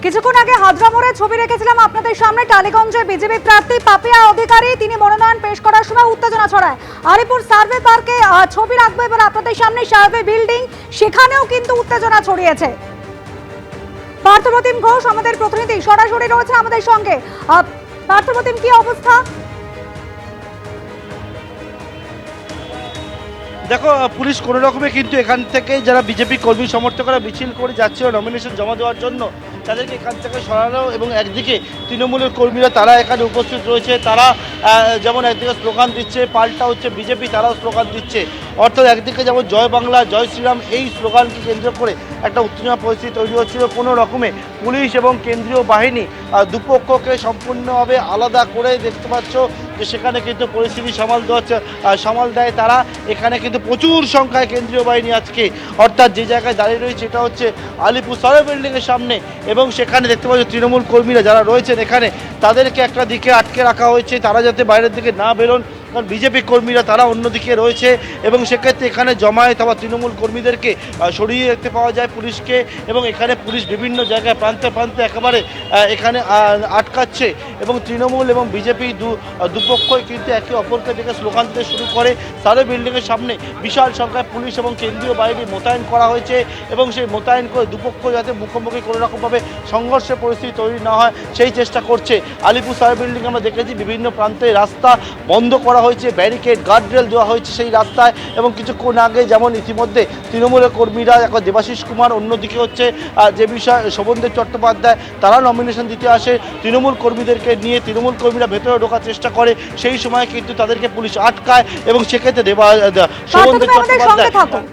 কিছুক্ষণ আগে হাজরা মোড়ে ছবি রেখেছিলাম আপনাদের সামনে। টালিগঞ্জে বিজেপি প্রার্থী পাপিয়া অধিকারী তিনি মনোনয়ন পেশ করার সময় উত্তেজনা ছড়ায়। আলিপুর সার্ভে পার্কে ছবি রাখবো এবার আপনাদের সামনে, সার্ভে বিল্ডিং, সেখানেও কিন্তু উত্তেজনা ছড়িয়েছে। পার্থপ্রতিম ঘোষ আমাদের প্রতিনিধি সরাসরি রয়েছে আমাদের সঙ্গে। পার্থপ্রতিম, কি অবস্থা? দেখো, পুলিশ কোনো রকমে কিন্তু এখান থেকে যারা বিজেপি কর্মী সমর্থকরা মিছিল করে যাচ্ছিল নমিনেশন জমা দেওয়ার জন্য, তাদেরকে এখান থেকে সরানো, এবং একদিকে তৃণমূলের কর্মীরা তারা এখানে উপস্থিত রয়েছে। তারা যেমন একদিকে স্লোগান দিচ্ছে, পাল্টা হচ্ছে বিজেপি, তারাও স্লোগান দিচ্ছে। অর্থাৎ একদিকে যেমন জয় বাংলা জয় শ্রীরাম এই স্লোগানকে কেন্দ্র করে একটা উত্তেজনা পরিস্থিতি তৈরি হচ্ছিল। কোনো রকমে পুলিশ এবং কেন্দ্রীয় বাহিনী দুপক্ষকে সম্পূর্ণভাবে আলাদা করে দেখতে পাচ্ছ যে সেখানে কিন্তু পরিস্থিতি সামাল দেয় তারা। এখানে কিন্তু প্রচুর সংখ্যায় কেন্দ্রীয় বাহিনী আজকে, অর্থাৎ যে জায়গায় দাঁড়িয়ে রয়েছে এটা হচ্ছে আলিপুর সার্ভে বিল্ডিংয়ের সামনে, এবং সেখানে দেখতে পাচ্ছ তৃণমূল কর্মীরা যারা রয়েছেন এখানে তাদেরকে একটা দিকে আটকে রাখা হয়েছে, তারা যাতে বাইরের দিকে না বেরোন। কারণ বিজেপি কর্মীরা তারা অন্যদিকে রয়েছে, এবং সেক্ষেত্রে এখানে জমায়েত হওয়া তৃণমূল কর্মীদেরকে সরিয়ে দেখতে পাওয়া যায় পুলিশকে, এবং এখানে পুলিশ বিভিন্ন জায়গায় প্রান্তে প্রান্তে একেবারে এখানে আটকাচ্ছে। এবং তৃণমূল এবং বিজেপি দুপক্ষই কিন্তু একে অপরকে দেখে স্লোগান দিতে শুরু করে। সার্ভে বিল্ডিংয়ের সামনে বিশাল সংখ্যায় পুলিশ এবং কেন্দ্রীয় বাহিনী মোতায়েন করা হয়েছে, এবং সেই মোতায়েন করে দুপক্ষ যাতে মুখোমুখি কোনো রকমভাবে সংঘর্ষের পরিস্থিতি তৈরি না হয় সেই চেষ্টা করছে। আলিপুর সার্ভে বিল্ডিং আমরা দেখেছি বিভিন্ন প্রান্তে রাস্তা বন্ধ করা হয়েছে, ব্যারিকেড গার্ডরেল দেওয়া হয়েছে সেই রাস্তায়, এবং কিছুক্ষণ আগে যেমন ইতিমধ্যে তৃণমূলের কর্মীরা এখন দেবাশিস কুমার, অন্যদিকে হচ্ছে যে বিষয় শোভনদেব চট্টোপাধ্যায়, তারা নমিনেশন দিতে আসে তৃণমূল কর্মীদেরকে নিয়ে। তৃণমূল কর্মীরা ভেতরে ঢোকার চেষ্টা করে, সেই সময় কিন্তু তাদেরকে পুলিশ আটকায়, এবং সেক্ষেত্রে শোভনদেব চট্টোপাধ্যায়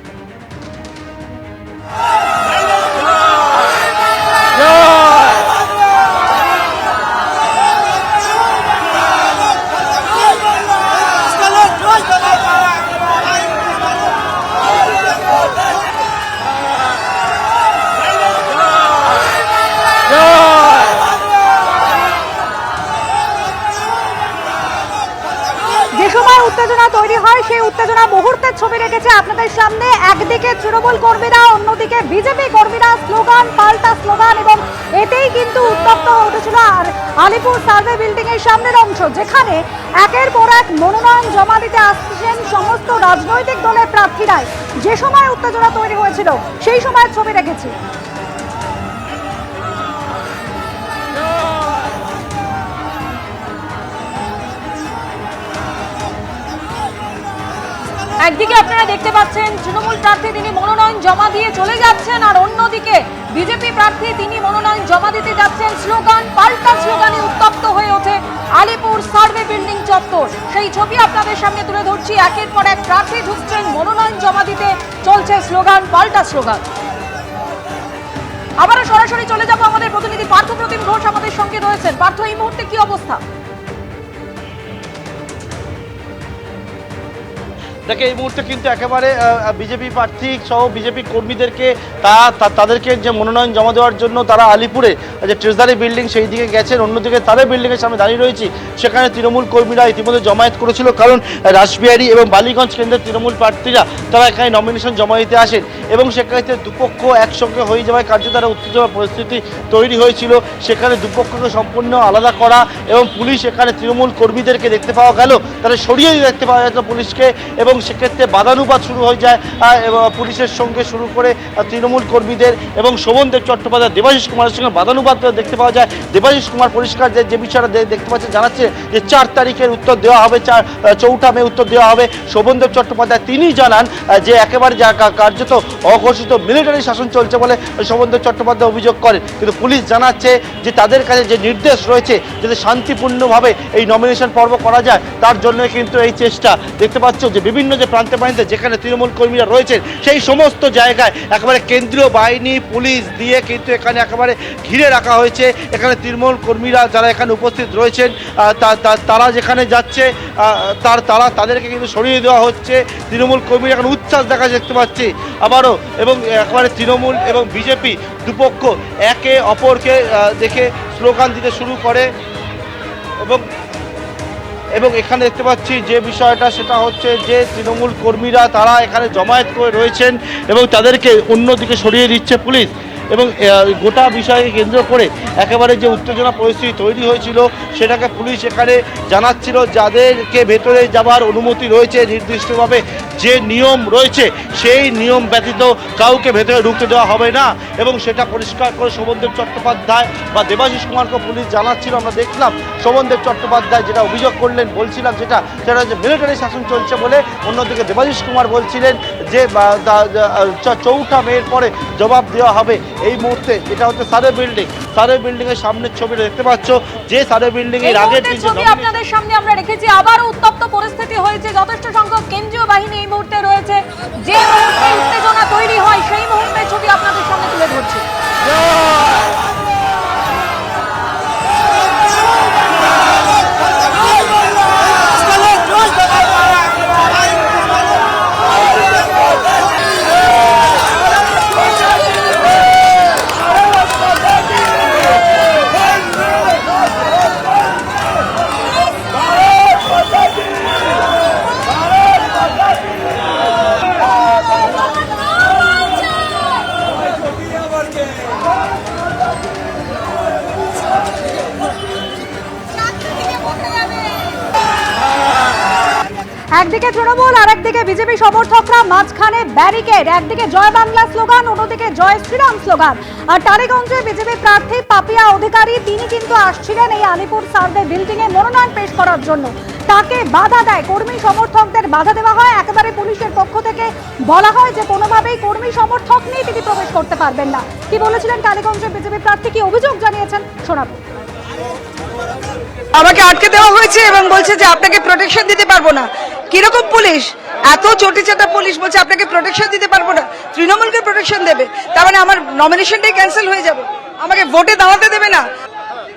উত্তেজনা তৈরি হয়, সেই উত্তেজনা মুহূর্তের ছবি রেখেছে আপনাদের সামনে। একদিকে তৃণমূল কর্মীরা, অন্যদিকে বিজেপি কর্মীরা স্লোগান পাল্টা স্লোগান, এবং এতেই কিন্তু উত্তপ্ত হয়ে উঠেছিল আর আলিপুর সার্ভে বিল্ডিং এর সামনের অংশ, যেখানে একের পর এক মনোনয়ন জমা দিতে আসছেন সমস্ত রাজনৈতিক দলের প্রার্থীরাই। যে সময় উত্তেজনা তৈরি হয়েছিল সেই সময়ের ছবি রেখেছি। একদিকে আপনারা দেখতে পাচ্ছেন তৃণমূল প্রার্থী তিনি মনোনয়ন জমা দিয়ে চলে যাচ্ছেন, আর অন্যদিকে বিজেপি প্রার্থী তিনি মনোনয়ন জমা দিতে যাচ্ছেন। স্লোগান পাল্টা স্লোগানে উত্তপ্ত হয়ে ওঠে আলিপুর সার্ভে বিল্ডিং চত্বর। সেই ছবি আপনাদের সামনে তুলে ধরছি। একের পর এক প্রার্থী ঢুকছেন মনোনয়ন জমা দিতে, চলছে স্লোগান পাল্টা স্লোগান। আবারও সরাসরি চলে যাব, আমাদের প্রতিনিধি পার্থপ্রতিম ঘোষ আমাদের সঙ্গে রয়েছেন। পার্থ, এই মুহূর্তে কি অবস্থা? দেখে এই মুহূর্তে কিন্তু একেবারে বিজেপি প্রার্থী সহ বিজেপি কর্মীদেরকে তাদেরকে যে মনোনয়ন জমা দেওয়ার জন্য তারা আলিপুরে যে ট্রেজারি বিল্ডিং সেই দিকে গেছেন, অন্যদিকে তাদের বিল্ডিংয়ের সামনে দাঁড়িয়ে রয়েছি। সেখানে তৃণমূল কর্মীরা ইতিমধ্যে জমায়েত করেছিল, কারণ রাসবিহারী এবং বালিগঞ্জ কেন্দ্রের তৃণমূল প্রার্থীরা তারা এখানে নমিনেশন জমা দিতে আসেন, এবং সেক্ষেত্রে দুপক্ষ একসঙ্গে হয়ে যাওয়ায় কার্যত উত্তেজনা পরিস্থিতি তৈরি হয়েছিল। সেখানে দুপক্ষকে সম্পূর্ণ আলাদা করা, এবং পুলিশ এখানে তৃণমূল কর্মীদেরকে দেখতে পাওয়া গেল, তারা সরিয়ে দেখতে পাওয়া যেত পুলিশকে, এবং সেক্ষেত্রে বাদানুবাদ শুরু হয়ে যায় পুলিশের সঙ্গে শুরু করে তৃণমূল কর্মীদের এবং শোভনদেব চট্টোপাধ্যায় দেবাশিস কুমারের সঙ্গে বাদানুবাদ দেখতে পাওয়া যায়। দেবাশিস কুমার পরিষ্কার যে বিষয়টা দেখতে পাচ্ছে জানাচ্ছে যে 4 তারিখের উত্তর দেওয়া হবে, 4 মে উত্তর দেওয়া হবে। শোভনদেব চট্টোপাধ্যায় তিনি জানান যে একেবারে কার্যত অঘোষিত মিলিটারি শাসন চলছে বলে শোভনদেব চট্টোপাধ্যায় অভিযোগ করেন, কিন্তু পুলিশ জানাচ্ছে যে তাদের কাছে যে নির্দেশ রয়েছে যাতে শান্তিপূর্ণভাবে এই নমিনেশন পর্ব করা যায়, তার জন্য কিন্তু এই চেষ্টা। দেখতে পাচ্ছ যে বিভিন্ন যে প্রান্তে প্রান্তে যেখানে তৃণমূল কর্মীরা রয়েছেন সেই সমস্ত জায়গায় একেবারে কেন্দ্রীয় বাহিনী পুলিশ দিয়ে কিন্তু এখানে একেবারে ঘিরে রাখা হয়েছে। এখানে তৃণমূল কর্মীরা যারা এখানে উপস্থিত রয়েছেন তারা যেখানে যাচ্ছে তাদেরকে কিন্তু সরিয়ে দেওয়া হচ্ছে। তৃণমূল কর্মীরা এখন উচ্ছ্বাস দেখা দেখতে পাচ্ছি আবারও, এবং একেবারে তৃণমূল এবং বিজেপি দুপক্ষ একে অপরকে দেখে স্লোগান দিতে শুরু করে, এবং এখানে দেখতে পাচ্ছি যে বিষয়টা সেটা হচ্ছে যে তৃণমূল কর্মীরা তারা এখানে জমায়েত করে রয়েছেন, এবং তাদেরকে অন্যদিকে সরিয়ে দিচ্ছে পুলিশ। এবং গোটা বিষয়কে কেন্দ্র করে একেবারে যে উত্তেজনা পরিস্থিতি তৈরি হয়েছিল সেটাকে পুলিশ এখানে জানাচ্ছিল যাদেরকে ভেতরে যাবার অনুমতি রয়েছে নির্দিষ্টভাবে যে নিয়ম রয়েছে সেই নিয়ম ব্যতীত কাউকে ভেতরে ঢুকতে দেওয়া হবে না, এবং সেটা পরিষ্কার করে শোভনদেব চট্টোপাধ্যায় বা দেবাশিস কুমারকে পুলিশ জানাচ্ছিল। আমরা দেখলাম শোভনদেব চট্টোপাধ্যায় যেটা অভিযোগ করলেন, বলছিলাম সেটা হচ্ছে মিলিটারি শাসন চলছে বলে। অন্যদিকে দেবাশিস কুমার বলছিলেন যে 4 মের পরে জবাব দেওয়া হবে। এই মুহূর্তে এটা হচ্ছে সারে বিল্ডিংয়ের সামনের ছবিটা দেখতে পাচ্ছ, যে সারে বিল্ডিং এর আগের দিন ছবি আপনাদের সামনে আমরা রেখেছি। আবারও উত্তপ্ত পরিস্থিতি হয়েছে, যথেষ্ট সংখ্যক কেন্দ্রীয় বাহিনী এই মুহূর্তে রয়েছে। যে মুহূর্তে উত্তেজনা তৈরি হয় সেই মুহূর্তে ছবি আপনাদের সামনে তুলে ধরছি। একদিকে তৃণমূল আর একদিকে বিজেপি সমর্থকরা, মাঝখানে ব্যারিকেড। একদিকে জয় বাংলা স্লোগান, অন্যদিকে জয় শ্রীরাম স্লোগান। আর টালিগঞ্জে বিজেপি প্রার্থী পাপিয়া অধিকারী তিনি কিন্তু আসছিলেন এই আলিপুর সার্ভে বিল্ডিং এ মনোনয়ন পেশ করার জন্য। তাকে বাধা দেয়, কর্মী সমর্থকদের বাধা দেওয়া হয়। একেবারে পুলিশের পক্ষ থেকে বলা হয় যে কোনোভাবেই কর্মী সমর্থক নিয়ে তিনি প্রবেশ করতে পারবেন না। কি বলেছিলেন টালিগঞ্জের বিজেপি প্রার্থী, কি অভিযোগ জানিয়েছেন শোনাবো। আমাকে আটকে দেওয়া হয়েছে এবং বলছে যে আপনাকে প্রোটেকশন দিতে পারবো না। কিরকম পুলিশ? এত চটিচাটা পুলিশ বলছে আপনাকে প্রোটেকশন দিতে পারবো না। তৃণমূলকে প্রোটেকশন দেবে, তার মানে আমার নমিনেশনটাই ক্যান্সেল হয়ে যাবে, আমাকে ভোটে দাঁড়াতে দেবে না।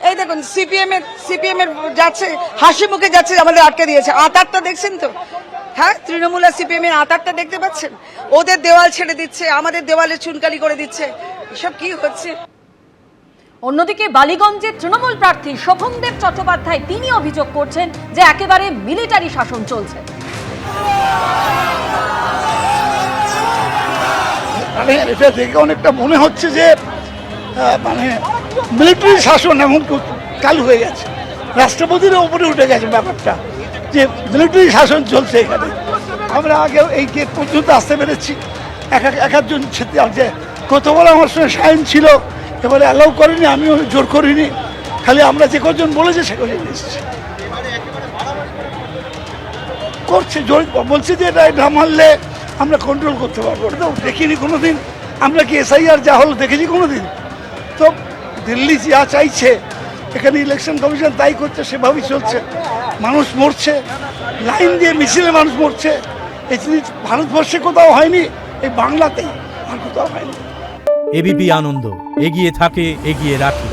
এই দেখুন সিপিএম এর যাচ্ছে, হাসি মুখে যাচ্ছে, আমাদের আটকে দিয়েছে। আতারটা দেখছেন তো? হ্যাঁ, তৃণমূল আর সিপিএম এর আতারটা দেখতে পাচ্ছেন? ওদের দেওয়াল ছেড়ে দিচ্ছে, আমাদের দেওয়ালে চুনকালি করে দিচ্ছে। এসব কি হচ্ছে? অন্যদিকে বালিগঞ্জের তৃণমূল প্রার্থী শোভনদেব চট্টোপাধ্যায় তিনি অভিযোগ করছেন যে একেবারে মিলিটারি শাসন চলছে। মানে এটা দেখে অনেকটা মনে হচ্ছে যে মানে মিলিটারি শাসন এমন চালু হয়ে গেছে, রাষ্ট্রপতির উপরে উঠে গেছে ব্যাপারটা, যে মিলিটারি শাসন চলছে এখানে। আমরা আগে এই গেট পর্যন্ত আসতে পেরেছি, এক একজন যে কত বড় আমার সঙ্গে সাইন ছিল, এবারে অ্যালাউ করিনি, আমিও জোর করিনি, খালি আমরা যে কজন বলেছে সে কজন এসেছি করছে, জোর বলছে যে এটা মানলে আমরা কন্ট্রোল করতে পারবো। ওটা তো দেখিনি কোনোদিন। আমরা কি এসআইআর যা হলো দেখেছি কোনোদিন? তো দিল্লি যা চাইছে, এখানে ইলেকশন কমিশন তাই করছে, সেভাবেই চলছে। মানুষ মরছে, লাইন দিয়ে মিছিলে মানুষ মরছে। এই জিনিস ভারতবর্ষে কোথাও হয়নি, এই বাংলাতেই আর কোথাও হয়নি। এবিপি আনন্দ, এগিয়ে থাকে, এগিয়ে রাখে।